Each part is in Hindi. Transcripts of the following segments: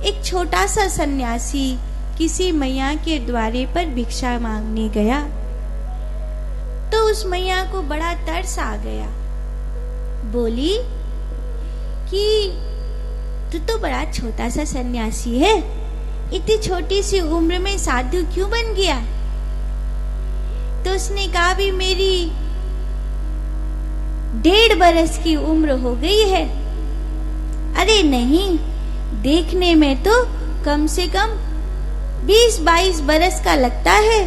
एक छोटा सा सन्यासी किसी मैया के द्वारे पर भिक्षा मांगने गया तो उस मैया को बड़ा तरस आ गया। बोली कि तू तो बड़ा छोटा सा सन्यासी है, इतनी छोटी सी उम्र में साधु क्यों बन गया? तो उसने कहा भी मेरी 1.5 बरस की उम्र हो गई है। अरे नहीं, देखने में तो कम से कम 20-22 बरस का लगता है,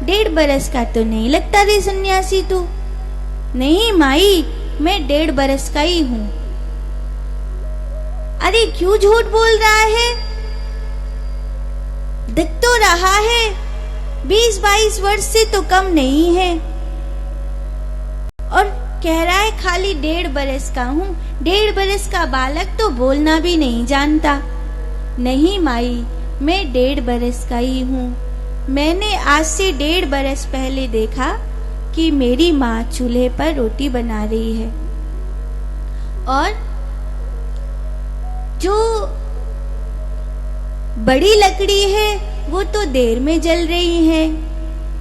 1.5 बरस का तो नहीं लगता रे सन्यासी तू। नहीं माई, मैं 1.5 बरस का ही हूं। अरे क्यों झूठ बोल रहा है? दिख तो रहा है 20-22 वर्ष से तो कम नहीं है, और कह रहा है खाली 1.5 बरस का हूं। 1.5 बरस का बालक तो बोलना भी नहीं जानता। नहीं माई, मैं 1.5 बरस का ही हूं। मैंने आज से 1.5 बरस पहले देखा कि मेरी माँ चूल्हे पर रोटी बना रही है, और जो बड़ी लकड़ी है वो तो देर में जल रही है,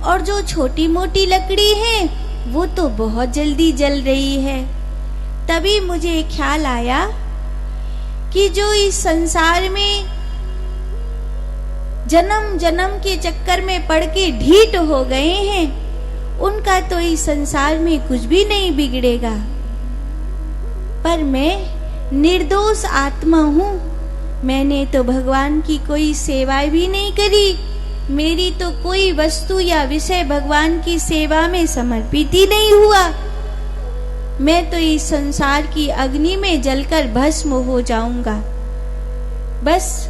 और जो छोटी मोटी लकड़ी है वो तो बहुत जल्दी जल रही है। तभी मुझे ख्याल आया कि जो इस संसार में जन्म जन्म के चक्कर में पड़ के ढीठ हो गए हैं, उनका तो इस संसार में कुछ भी नहीं बिगड़ेगा। पर मैं निर्दोष आत्मा हूँ, मैंने तो भगवान की कोई सेवा भी नहीं करी। मेरी तो कोई वस्तु या विषय भगवान की सेवा में समर्पित ही नहीं हुआ। मैं तो इस संसार की अग्नि में जलकर भस्म हो जाऊंगा। बस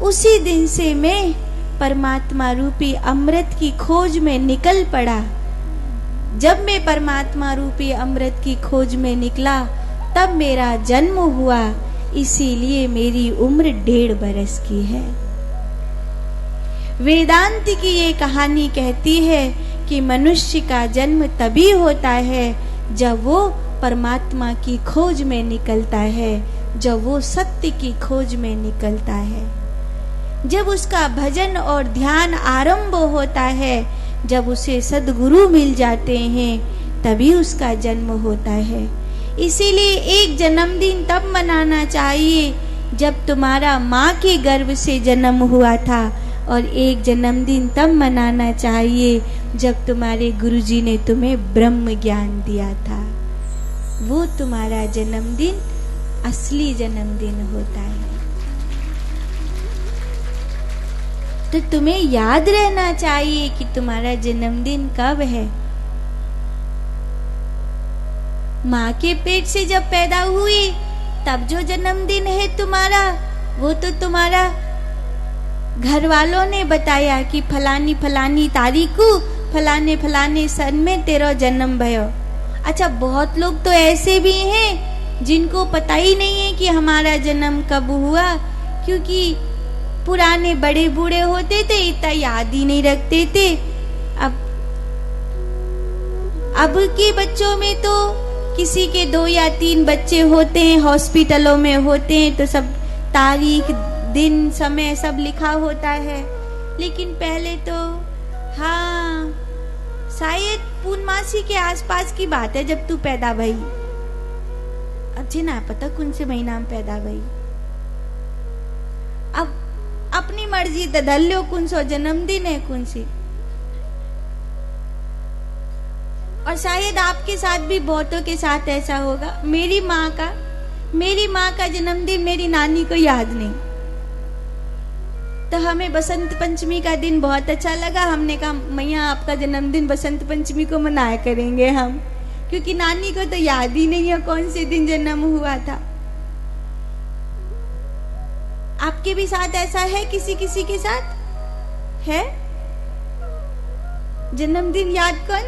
उसी दिन से मैं परमात्मा रूपी अमृत की खोज में निकल पड़ा। जब मैं परमात्मा रूपी अमृत की खोज में निकला तब मेरा जन्म हुआ, इसीलिए मेरी उम्र 1.5 बरस की है। वेदांत की ये कहानी कहती है कि मनुष्य का जन्म तभी होता है जब वो परमात्मा की खोज में निकलता है, जब वो सत्य की खोज में निकलता है, जब उसका भजन और ध्यान आरंभ होता है, जब उसे सद्गुरु मिल जाते हैं, तभी उसका जन्म होता है। इसीलिए एक जन्मदिन तब मनाना चाहिए जब तुम्हारा माँ के गर्भ से जन्म हुआ था, और एक जन्मदिन तब मनाना चाहिए जब तुम्हारे गुरुजी ने तुम्हें ब्रह्म ज्ञान दिया था। वो तुम्हारा जन्मदिन असली जन्मदिन होता है। तो तुम्हें याद रहना चाहिए कि तुम्हारा जन्मदिन कब है। माँ के पेट से जब पैदा हुई तब जो जन्मदिन है तुम्हारा, वो तो तुम्हारा घर वालों ने बताया कि फलानी फलानी तारीख को फलाने फलाने सन में तेरा जन्म भयो। अच्छा, बहुत लोग तो ऐसे भी हैं जिनको पता ही नहीं है कि हमारा जन्म कब हुआ, क्योंकि पुराने बड़े बूढ़े होते थे, इतना याद ही नहीं रखते थे। अब के बच्चों में तो किसी के 2 या 3 बच्चे होते हैं, हॉस्पिटलों में होते हैं, तो सब तारीख दिन समय सब लिखा होता है। लेकिन पहले तो हाँ, शायद पूर्णमासी के आसपास की बात है जब तू पैदा भई। अच्छे ना पता कौन से महीना में पैदा भई। अब अपनी मर्जी बदल लो कौन सा जन्मदिन है कौन सी। और शायद आपके साथ भी बहुतों के साथ ऐसा होगा। मेरी माँ का जन्मदिन मेरी नानी को याद नहीं, तो हमें बसंत पंचमी का दिन बहुत अच्छा लगा। हमने कहा मैया आपका जन्मदिन बसंत पंचमी को मनाया करेंगे हम, क्योंकि नानी को तो याद ही नहीं है कौन से दिन जन्म हुआ था। आपके भी साथ ऐसा है? किसी किसी के साथ है जन्मदिन याद कौन,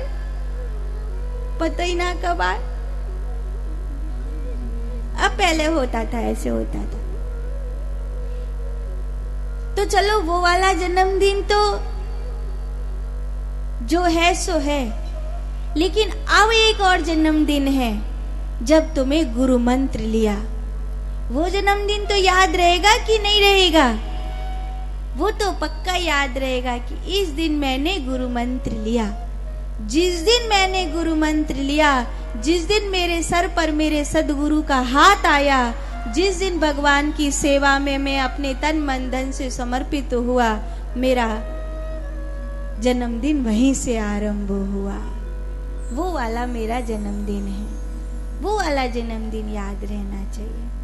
पता ही ना कब आए। अब पहले होता था, ऐसे होता था। तो चलो वो वाला जन्मदिन तो जो है सो है, लेकिन अब एक और जन्मदिन है जब तुम्हें गुरु मंत्र लिया। वो जन्मदिन तो याद रहेगा कि नहीं रहेगा? वो तो पक्का याद रहेगा कि इस दिन मैंने गुरु मंत्र लिया। जिस दिन मैंने गुरु मंत्र लिया, जिस दिन मेरे सर पर मेरे सदगुरु का हाथ आया, जिस दिन भगवान की सेवा में मैं अपने तन मन धन से समर्पित हुआ, मेरा जन्मदिन वहीं से आरंभ हुआ। वो वाला मेरा जन्मदिन है, वो वाला जन्मदिन याद रहना चाहिए।